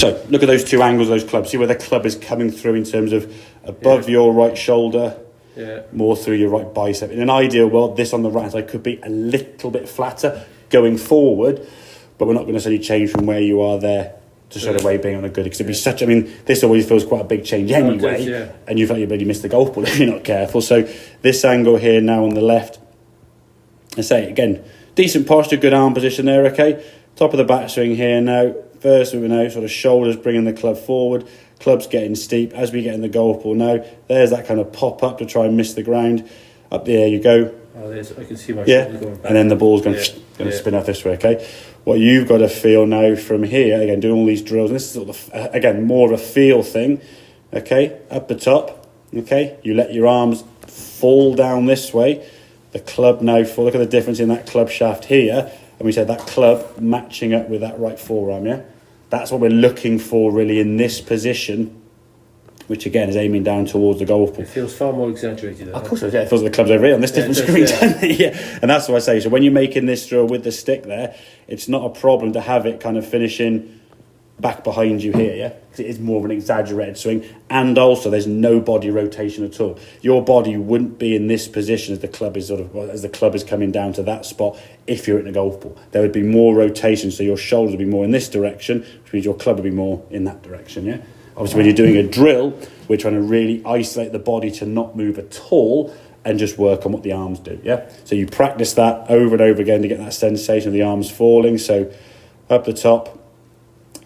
So look at those two angles of those clubs. See where the club is coming through in terms of above your right shoulder, more through your right bicep. In an ideal world, this on the right side could be a little bit flatter going forward, but we're not going to necessarily change from where you are there to straight away being on a good, because it'd be such, I mean, this always feels quite a big change anyway, and you feel like you maybe missed the golf ball if you're not careful. So this angle here now on the left, I say again, decent posture, good arm position there, okay? Top of the backswing here now. First moving out, sort of shoulders bringing the club forward. Club's getting steep. As we get in the golf ball now, there's that kind of pop up to try and miss the ground. Up there you go. Oh, I can see my shoulders going back. And then the ball's going to spin off this way, okay? What you've got to feel now from here, again, doing all these drills, and this is sort of, again, more of a feel thing, okay? Up the top, okay? You let your arms fall down this way. The club now, look at the difference in that club shaft here. And we said that club matching up with that right forearm, yeah? That's what we're looking for really in this position, which again is aiming down towards the golf ball. It feels far more exaggerated. Of course, it feels like the club's over here on this different screen. And that's what I say. So when you're making this drill with the stick there, it's not a problem to have it kind of finishing back behind you here, yeah? Because it is more of an exaggerated swing, and also there's no body rotation at all. Your body wouldn't be in this position as the club is coming down to that spot if you're in a golf ball. There would be more rotation, so your shoulders would be more in this direction, which means your club would be more in that direction, yeah? Obviously, when you're doing a drill, we're trying to really isolate the body to not move at all and just work on what the arms do, yeah? So you practice that over and over again to get that sensation of the arms falling. So up the top,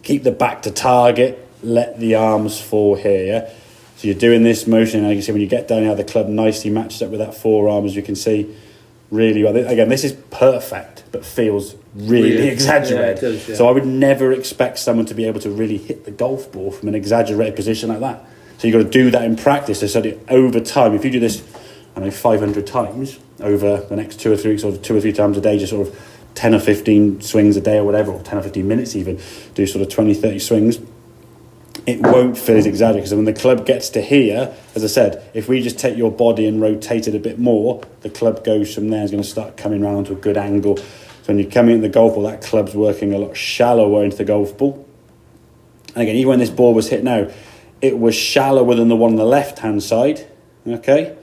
keep the back to target, let the arms fall here, yeah? So you're doing this motion, and you can see when you get down here, the club nicely matches up with that forearm, as you can see, really well. Again, this is perfect, but feels really exaggerated. Yeah, it does, yeah. So I would never expect someone to be able to really hit the golf ball from an exaggerated position like that. So you've got to do that in practice, so that over time, if you do this, 500 times over the next 2 or 3 weeks, or 2 or 3 times a day, just sort of 10 or 15 swings a day or whatever, or 10 or 15 minutes even, do sort of 20, 30 swings, it won't feel as exaggerated. Because when the club gets to here, as I said, if we just take your body and rotate it a bit more, the club goes from there, is going to start coming around to a good angle. So when you're coming into the golf ball, that club's working a lot shallower into the golf ball. And again, even when this ball was hit now, it was shallower than the one on the left-hand side, okay?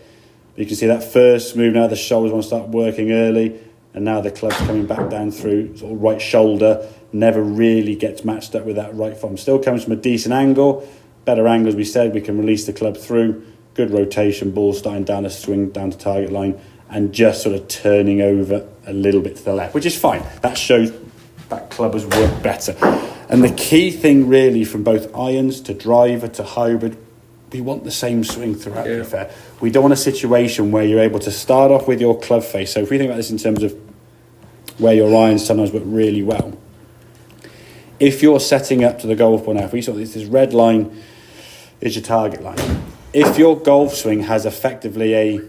You can see that first move now, the shoulders want to start working early, and now the club's coming back down through sort of right shoulder, never really gets matched up with that right thumb. Still comes from a decent angle, better angle as we said, we can release the club through, good rotation, ball starting down a swing, down to target line, and just sort of turning over a little bit to the left, which is fine. That shows that club has worked better. And the key thing really from both irons to driver to hybrid, we want the same swing throughout, to be fair. We don't want a situation where you're able to start off with your club face. So if we think about this in terms of where your irons sometimes work really well, if you're setting up to the golf ball now, if we saw this red line is your target line. If your golf swing has effectively a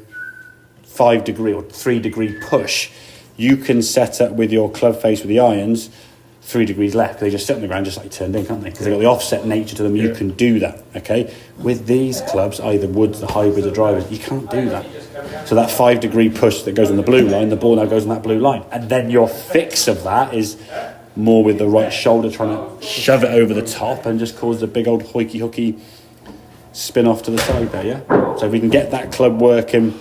5 degree or 3 degree push, you can set up with your club face with the irons 3 degrees left. They just sit on the ground just like turned in, can't they? Because they've got the offset nature to them. You can do that, okay? With these clubs, either woods, the hybrids, or drivers, you can't do that. So that 5 degree push that goes on the blue line, the ball now goes on that blue line. And then your fix of that is more with the right shoulder trying to shove it over the top and just cause a big old hoiky-hooky spin off to the side there, yeah? So if we can get that club working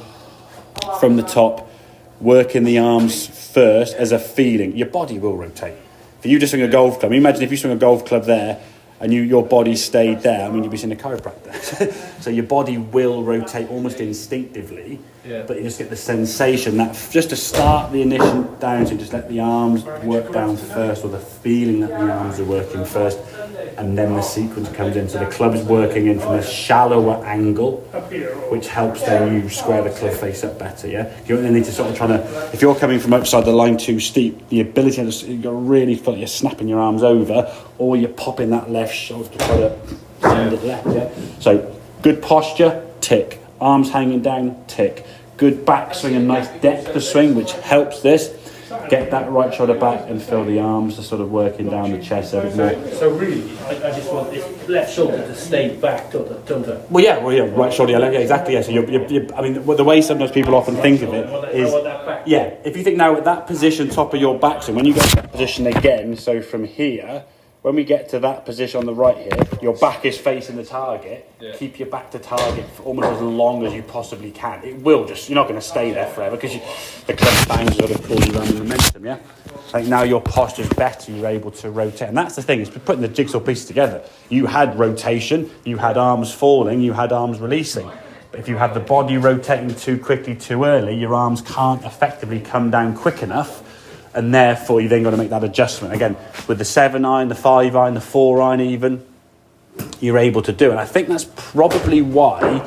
from the top, working the arms first as a feeling, your body will rotate. If you just swing a golf club, imagine if you swing a golf club there and your body stayed there, you'd be seeing a chiropractor. So your body will rotate almost instinctively, but you just get the sensation that just to start the initial down, so just let the arms work down first, or the feeling that the arms are working first, and then the sequence comes in. So the club is working in from a shallower angle, which helps then you square the club face up better, yeah? You don't need to sort of trying to, if you're coming from outside the line too steep, the ability to, you've got to really feel like you're snapping your arms over, or you're popping that left shoulder to try to send it left, yeah? So good posture, tick. Arms hanging down, tick. Good backswing and nice depth of swing, which helps this. Get that right shoulder back and feel the arms are sort of working down the chest a bit more. So really, I just want this left shoulder to stay back, don't I? Well, yeah, right shoulder, yeah, exactly, yeah. So I mean, the way sometimes people often think of it is, if you think now at that position, top of your backswing, when you go to that position again, so from here, when we get to that position on the right here, your back is facing the target. Yeah. Keep your back to target for almost as long as you possibly can. It will just, you're not going to stay there forever because the club bounces sort of pull you around the momentum, yeah? I think now your posture's better, you're able to rotate. And that's the thing, is putting the jigsaw piece together. You had rotation, you had arms falling, you had arms releasing. But if you have the body rotating too quickly, too early, your arms can't effectively come down quick enough. And therefore, you then got to make that adjustment. Again, with the 7 iron, the 5 iron, the 4 iron even, you're able to do it. And I think that's probably why,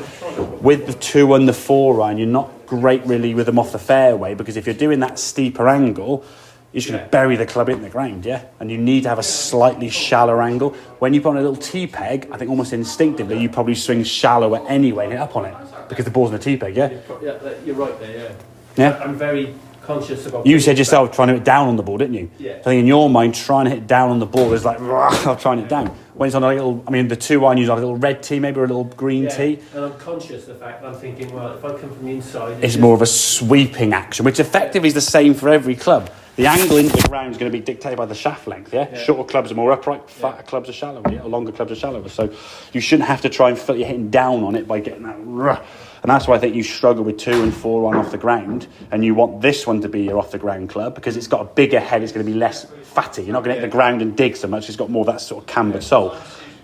with the 2 and the 4 iron, you're not great really with them off the fairway, because if you're doing that steeper angle, you're just going to bury the club in the ground, yeah? And you need to have a slightly shallower angle. When you put on a little T-peg, I think almost instinctively, you probably swing shallower anyway and hit up on it, because the ball's in the T-peg, yeah? Yeah, you're right there, yeah. Yeah? I'm very conscious about... You said yourself trying to hit down on the ball, didn't you? Yeah. So I think in your mind, trying to hit down on the ball is like, I'm trying it down. When it's on a little, I mean, the 2 iron, use like a little red tee, maybe, or a little green tee. And I'm conscious of the fact that I'm thinking, well, if I come from the inside... It's more of a sweeping action, which effectively is the same for every club. The angle into the ground is going to be dictated by the shaft length, yeah? Shorter clubs are more upright, fatter clubs are shallower, yeah? Or longer clubs are shallower. So you shouldn't have to try and feel you're hitting down on it by getting that... And that's why I think you struggle with 2 and 4 on off the ground, and you want this one to be your off the ground club because it's got a bigger head, it's going to be less fatty. You're not going to hit the ground and dig so much, it's got more of that sort of camber sole.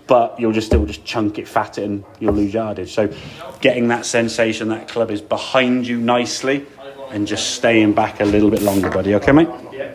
But you'll still just chunk it, fat it, and you'll lose yardage. So getting that sensation that club is behind you nicely and just staying back a little bit longer, buddy. Okay, mate? Yeah.